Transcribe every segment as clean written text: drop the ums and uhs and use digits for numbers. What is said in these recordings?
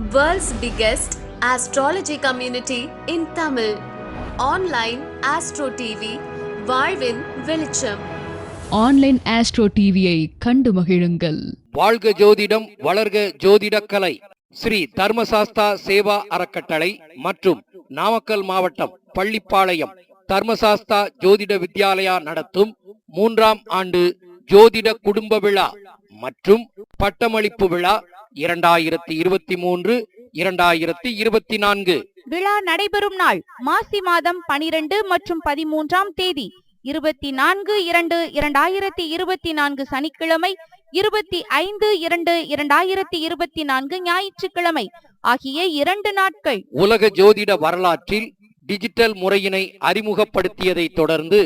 World's biggest astrology community in Tamil. Online Astro TV, வாழ்வின் வெளிச்சம். Online astro டிவியை கண்டு மகிழுங்கள். வாழ்க ஜோதிடம் வளர்க ஜோதிடக்கலை. ஸ்ரீ தர்மசாஸ்தா சேவா அறக்கட்டளை மற்றும் நாமக்கல் மாவட்டம் பள்ளிப்பாளையம் தர்மசாஸ்தா ஜோதிட வித்யாலயா நடத்தும் 3ஆம் ஆண்டு ஜோதிட குடும்ப விழா மற்றும் பட்டமளிப்பு விழா 2023-2024 விழா நடைபெறும் நாள் மாசி மாதம் 12 மற்றும் 13ஆம் தேதி 24/2/2024 சனிக்கிழமை, 25/2/2024 ஞாயிற்றுக்கிழமை ஆகிய 2 நாட்கள். உலக ஜோதிட வரலாற்றில் டிஜிட்டல் முறையினை அறிமுகப்படுத்தியதை தொடர்ந்து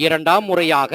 2ஆம் முறையாக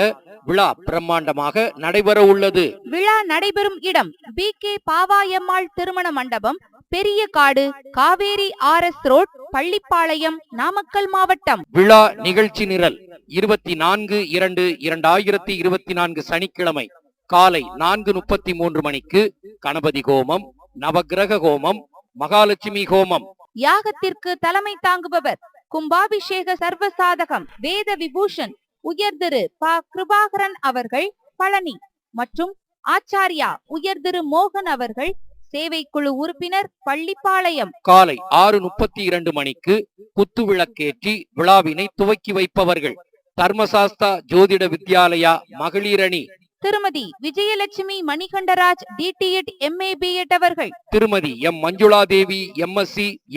விழா பிரம்மாண்டமாக நடைபெற உள்ளது. விழா நடைபெறும் இடம் BK பாவாயம்மாள் திருமண மண்டபம், பெரிய காடு, காவேரி RS ரோட், பள்ளிப்பாளையம், நாமக்கல் மாவட்டம். விழா நிகழ்ச்சி நிரல் 24/2/2024 சனிக்கிழமை காலை 4:33 மணிக்கு கணபதி ஹோமம், நவக்கிரக ஹோமம், மகாலட்சுமி ஹோமம். யாகத்திற்கு தலைமை தாங்குபவர் கும்பாபிஷேக சர்வசாதகம் வேத விபூஷன் உயர்திரு ப. கிருபாகரன் அவர்கள் பழனி மற்றும் ஆச்சாரியா உயர்திரு மோகன் அவர்கள் சேவைக்குழு உறுப்பினர் பள்ளிப்பாளையம். காலை 6:32 மணிக்கு குத்து விளக்கேற்றி விழாவினை துவக்கி வைப்பவர்கள் தர்மசாஸ்தா ஜோதிட வித்யாலயா மகளிர் அணி திருமதி Vijayalakshmi Manikandaraj DTED MA B.Ed அவர்கள், திருமதி M Manjuladevi MSc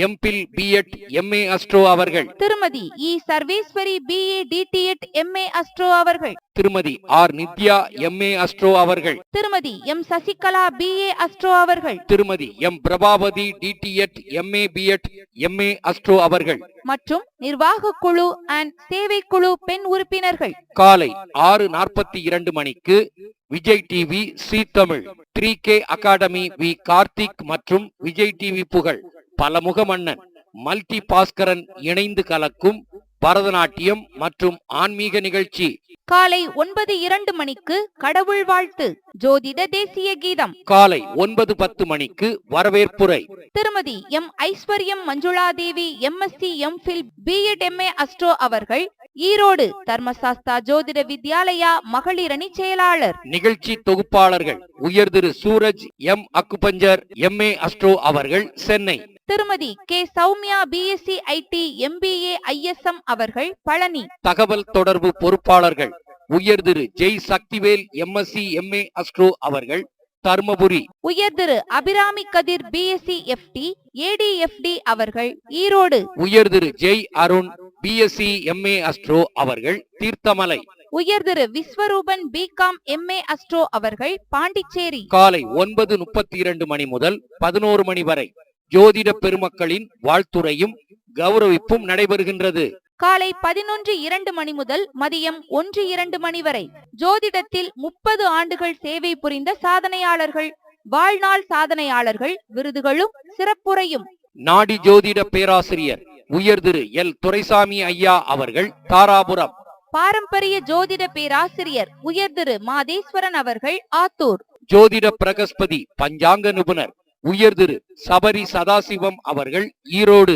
MPhil B.Ed MA astro அவர்கள், திருமதி E Sarveswari BA DTED MA astro அவர்கள், திருமதி ஆர் நித்யா MA அஸ்ட்ரோ அவர்கள், திருமதி எம் சசிகலா BA அஸ்ட்ரோ அவர்கள், திருமதி M Prabhavathi DTED MA B.Ed MA astro அவர்கள் மற்றும் நிர்வாக குழு அண்ட் சேவைக்குழு பெண் உறுப்பினர்கள். காலை 6:42 மணிக்கு Vijay TV Sri Tamil 3K academy V Karthik மற்றும் விஜய் டிவி புகழ் பலமுக மன்னன் மல்டி பாஸ்கரன் இணைந்து கலக்கும் பரதநாட்டியம் மற்றும் ஆன்மீக நிகழ்ச்சி. காலை 9:02 மணிக்கு கடவுள் வாழ்த்து ஜோதிட தேசிய கீதம். காலை 9:10 மணிக்கு வரவேற்புரை திருமதி எம் ஐஸ்வர்யம் Manjula Devi MSc MPhil B.Ed MA astro அவர்கள், ஈரோடு தர்மசாஸ்தா ஜோதிட வித்யாலயா மகளிர் அணி செயலாளர். நிகழ்ச்சி தொகுப்பாளர்கள் உயர்திரு Suraj M acupuncture MA astro அவர்கள் சென்னை, திருமதி K Soumya BSc IT MBA ISM அவர்கள் பழனி. தகவல் தொடர்பு பொறுப்பாளர்கள் உயர்திரு Jai Sakthivel MSc MA astro அவர்கள் தர்மபுரி, உயர்திரு அபிராமி கதிர் BSc FT ADFD அவர்கள் ஈரோடு, உயர்திரு Jai Arun BSc MA astro அவர்கள் தீர்த்தமலை, உயர்திரு விஸ்வரூபன் BCom MA அஸ்ட்ரோ அவர்கள் பாண்டிச்சேரி. காலை 9:32 மணி முதல் 11 மணி வரை ஜோதிட பெருமக்களின் வாழ்த்துரையும் கௌரவிப்பும் நடைபெறுகின்றது. காலை 11:02 மணி முதல் மதியம் 1:02 மணி வரை ஜோதிடத்தில் 30 ஆண்டுகள் சேவை புரிந்த சாதனையாளர்கள், வாழ்நாள் சாதனையாளர்கள் விருதுகளும் சிறப்புரையும். நாடி ஜோதிட பேராசிரியர் உயர்திரு எல் துரைசாமி ஐயா அவர்கள் தாராபுரம், பாரம்பரிய ஜோதிட பேராசிரியர் உயர்திரு மாதேஸ்வரன் அவர்கள் ஆத்தூர், ஜோதிட பிரகஸ்பதி பஞ்சாங்க நிபுணர் உயர்திரு சபரி சதாசிவம் அவர்கள் ஈரோடு,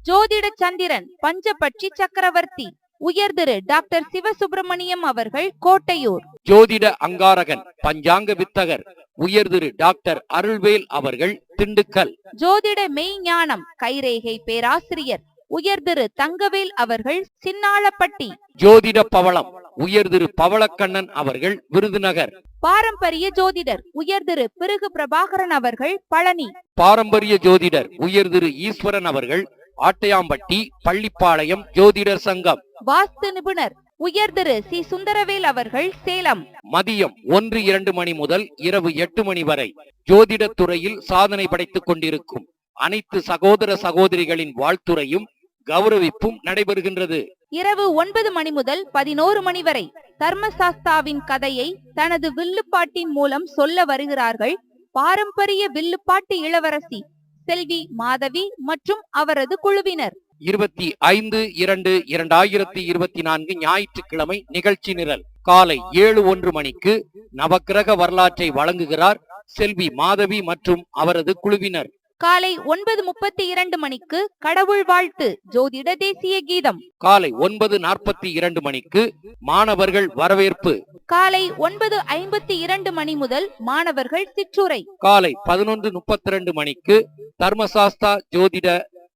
ஜோதிட சந்திரன் பஞ்சபட்சி சக்கரவர்த்தி உயர்திரு டாக்டர் சிவசுப்பிரமணியம் அவர்கள் கோட்டையூர், ஜோதிட அங்காரகன் பஞ்சாங்க வித்தகர் உயர்திரு டாக்டர் அருள்வேல் அவர்கள் திண்டுக்கல், ஜோதிட மெய்ஞானம் கைரேகை பேராசிரியர் உயர்திரு தங்கவேல் அவர்கள் சின்னாளப்பட்டி, ஜோதிட பவளம் உயர்திரு பவளக்கண்ணன் அவர்கள் விருதுநகர், பாரம்பரிய ஜோதிடர் உயர்திரு பிருகு பிரபாகரன் அவர்கள் பழனி, பாரம்பரிய ஜோதிடர் உயர்திரு ஈஸ்வரன் அவர்கள் ஆட்டையாம்பட்டி பள்ளிப்பாளையம் ஜோதிடர் சங்கம், வாஸ்து நிபுணர் உயர்திரு சி சுந்தரவேல் அவர்கள் சேலம். மதியம் 1-2 மணி முதல் இரவு 8 மணி வரை ஜோதிட துறையில் சாதனை படைத்துக் கொண்டிருக்கும் அனைத்து சகோதர சகோதரிகளின் வாழ்த்துரையும் கௌரவிப்பும் நடைபெறுகின்றது. இரவு 9 மணி முதல் 11 மணி வரை தர்மசாஸ்தாவின் கதையை தனது வில்லுப்பாட்டின் மூலம் சொல்ல வருகிறார்கள் பாரம்பரிய வில்லுப்பாட்டு இளவரசி செல்வி மாதவி மற்றும் அவரது குழுவினர். 25/2/2024 ஞாயிற்றுக்கிழமை நிகழ்ச்சி நிரல் காலை 7:01 மணிக்கு நவக்கிரக வரலாற்றை வழங்குகிறார் செல்வி மாதவி மற்றும் அவரது குழுவினர். காலை 9:32 மணிக்கு கடவுள் வாழ்த்து ஜோதிட தேசிய கீதம். காலை 9:42 மணிக்கு மாணவர்கள் வரவேற்பு. காலை 9:52 மணி முதல் மாணவர்கள் சிற்றுரை. காலை 11:32 மணிக்கு தர்மசாஸ்தா ஜோதிட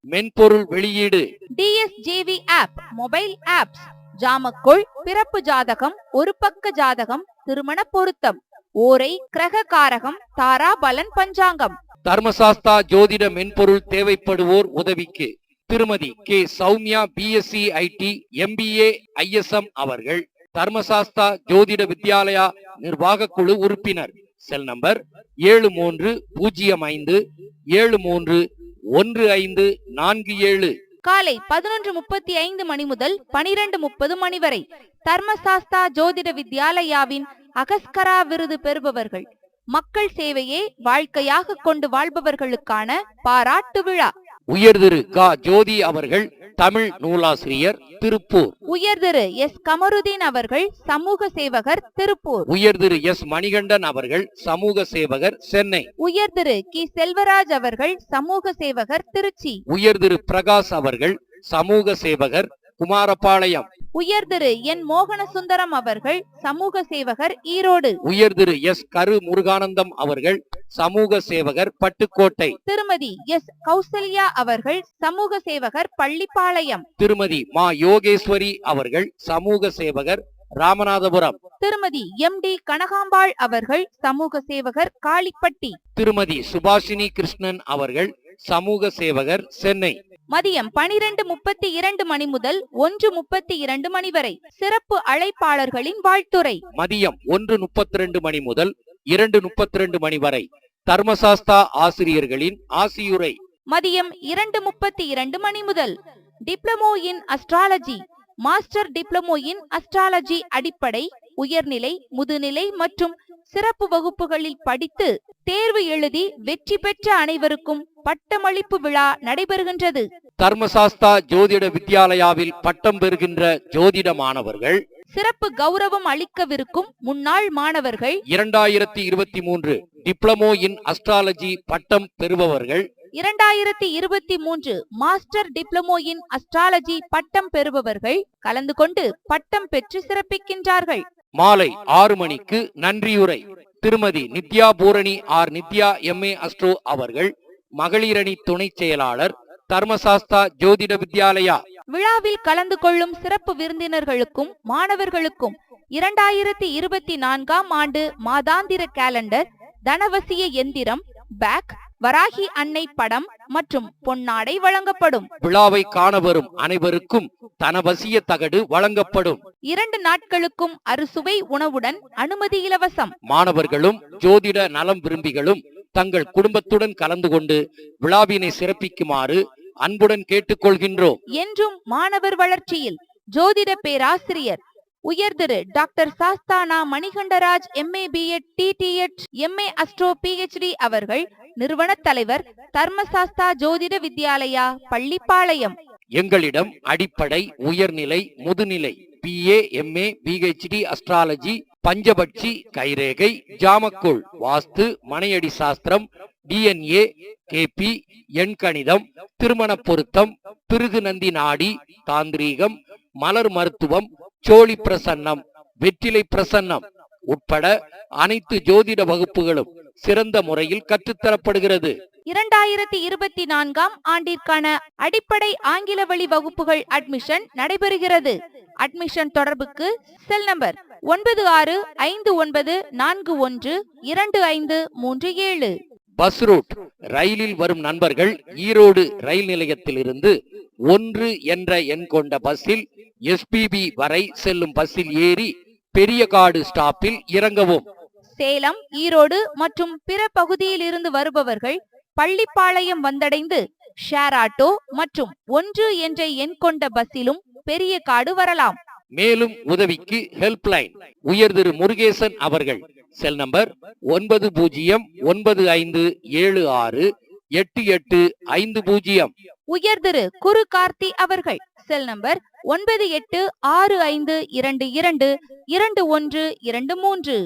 மென்பொருள் வெளியீடு. DSJV ஆப் மொபைல் ஆப்ஸ் ஜாமக்குள் பிறப்பு ஜாதகம், ஒரு பக்க ஜாதகம், திருமண பொருத்தம், ஓரை, கிரக காரகம், தாரா பலன், பஞ்சாங்கம். தர்மசாஸ்தா ஜோதிட மென்பொருள் தேவைப்படுவோர் உதவிக்கு திருமதி K Soumya BSc IT MBA ISM அவர்கள் தர்மசாஸ்தா ஜோதிட வித்யாலயா நிர்வாக குழு உறுப்பினர். Cell number 7303731547. காலை 11:35 மணி முதல் 12:30 மணி வரை தர்மசாஸ்தா ஜோதிட வித்யாலயாவின் அகஸ்கரா விருது பெறுபவர்கள், மக்கள் சேவையே வாழ்க்கையாக கொண்டு வாழ்பவர்களுக்கான பாராட்டு விழா. உயர்திரு க ஜோதி அவர்கள் தமிழ் நூலாசிரியர், திருப்பூர். உயர்திரு எஸ் கமருதீன் அவர்கள் சமூக சேவகர், திருப்பூர். உயர்திரு எஸ் மணிகண்டன் அவர்கள் சமூக சேவகர், சென்னை. உயர்திரு கி செல்வராஜ் அவர்கள் சமூக சேவகர், திருச்சி. உயர்திரு பிரகாஷ் அவர்கள் சமூக சேவகர், குமாரபாளையம். உயர்திரு என் மோகன சுந்தரம் அவர்கள் சமூக சேவகர், ஈரோடு. உயர்திரு எஸ் கரு முருகானந்தம் அவர்கள் சமூக சேவகர், பட்டுக்கோட்டை. திருமதி எஸ் கௌசல்யா அவர்கள் சமூக சேவகர், பள்ளிப்பாளையம். திருமதி மா யோகேஸ்வரி அவர்கள் சமூக சேவகர், ராமநாதபுரம். திருமதி MD கனகாம்பாள் அவர்கள் சமூக சேவகர், காளிப்பட்டி. திருமதி சுபாஷினி கிருஷ்ணன் அவர்கள் சமூக சேவகர், சென்னை. மதியம் 12:32 மணி முதல் 1:32 மணி வரை சிறப்பு அழைப்பாளர்களின் வாழ்த்துரை. மதியம் 1:32 மணி முதல் 2:32 மணி வரை தர்மசாஸ்தா ஆசிரியர்களின் ஆசியுரை. மதியம் 2:32 மணி முதல் diploma in astrology, master diploma in astrology அடிப்படை, உயர்நிலை, முதுநிலை மற்றும் சிறப்பு வகுப்புகளில் படித்து தேர்வு எழுதி வெற்றி பெற்ற அனைவருக்கும் பட்டமளிப்பு விழா நடைபெறுகின்றது. தர்மசாஸ்தா ஜோதிட வித்யாலயாவில் பட்டம் பெறுகின்ற ஜோதிட மாணவர்கள், சிறப்பு கௌரவம் அளிக்கவிருக்கும் முன்னாள் மாணவர்கள், 2023 டிப்ளமோ இன் அஸ்ட்ராலஜி பட்டம் பெறுபவர்கள், 2023 மாஸ்டர் டிப்ளமோ இன் அஸ்ட்ராலஜி பட்டம் பெறுபவர்கள் கலந்து கொண்டு பட்டம் பெற்று சிறப்பிக்கின்றார்கள். மாலை 6 மணிக்கு நன்றியுரை. திருமதி Nithya Poorani R Nithya MA astro அவர்கள் மகளிரணி துணை செயலாளர், தர்மசாஸ்தா ஜோதிட வித்யாலயா. விழாவில் கலந்து கொள்ளும் சிறப்பு விருந்தினர்களுக்கும் மாணவர்களுக்கும் 2024 ஆண்டு மாதாந்திர கேலண்டர், தனவசிய எந்திரம், பேக், வராகி அன்னை படம் மற்றும் பொன்னாடை வழங்கப்படும். விழாவை காண வரும் அனைவருக்கும் தனவசிய தகடு வழங்கப்படும். 2 நாட்களுக்கும் அறுசுவை உணவுடன் அனுமதி இலவசம். மாணவர்களும் ஜோதிட நலம் விரும்பிகளும் தங்கள் குடும்பத்துடன் கலந்து கொண்டு விழாவினை சிறப்பிக்குமாறு அன்புடன் கேட்டுக்கொள்கின்றோம். என்றும் மாணவர் வளர்ச்சியில் ஜோதிட பேராசிரியர் உயர்திரு doctor Sasthana Manikandaraj MA B.Ed TTH MA astro PhD அவர்கள் நிறுவன தலைவர், தர்மசாஸ்தா ஜோதிட வித்யாலயா, பள்ளிப்பாளையம். எங்களிடம் அடிப்படை, உயர்நிலை, முதுநிலை PA MA PhD அஸ்ட்ராலஜி, பஞ்சபட்சி, கைரேகை, ஜாமக்குள், வாஸ்து, மனையடி சாஸ்திரம், DNA, KP, எண்கணிதம், திருமண பொருத்தம், பிருகு நந்தி நாடி, தாந்திரீகம், மலர் மருத்துவம், சோழி பிரசன்னம், வெற்றிலை பிரசன்னம் உட்பட அனைத்து ஜோதிட வகுப்புகளும் சிறந்த முறையில் கற்றுத்தரப்படுகிறது. 2024 ஆண்டிற்கான அடிப்படை ஆங்கில வழி வகுப்புகள் அட்மிஷன் நடைபெறுகிறது. அட்மிஷன் தொடர்புக்கு செல் நம்பர் 9659412537. பஸ் ரூட் ரயிலில் வரும் நண்பர்கள் ஈரோடு ரயில் நிலையத்தில் இருந்து 1 என்ற எண் கொண்ட பஸ்ஸில் SPB வரை செல்லும் பஸ்ஸில் ஏறி பெரியகாடு ஸ்டாப்பில் இறங்கவும். சேலம், ஈரோடு மற்றும் பிற பகுதியில் இருந்து வருபவர்கள் பள்ளிப்பாளையம் வந்தடைந்து ஷேர் ஆட்டோ மற்றும் 1 என்ற எண் கொண்ட பஸ்ஸிலும் பெரியகாடு வரலாம். மேலும் உதவிக்கு ஹெல்ப்லைன் உயர்திரு முருகேசன் அவர்கள் செல் நம்பர் 9005768850. உயர்திரு குரு கார்த்தி அவர்கள் செல் நம்பர் 9865222123.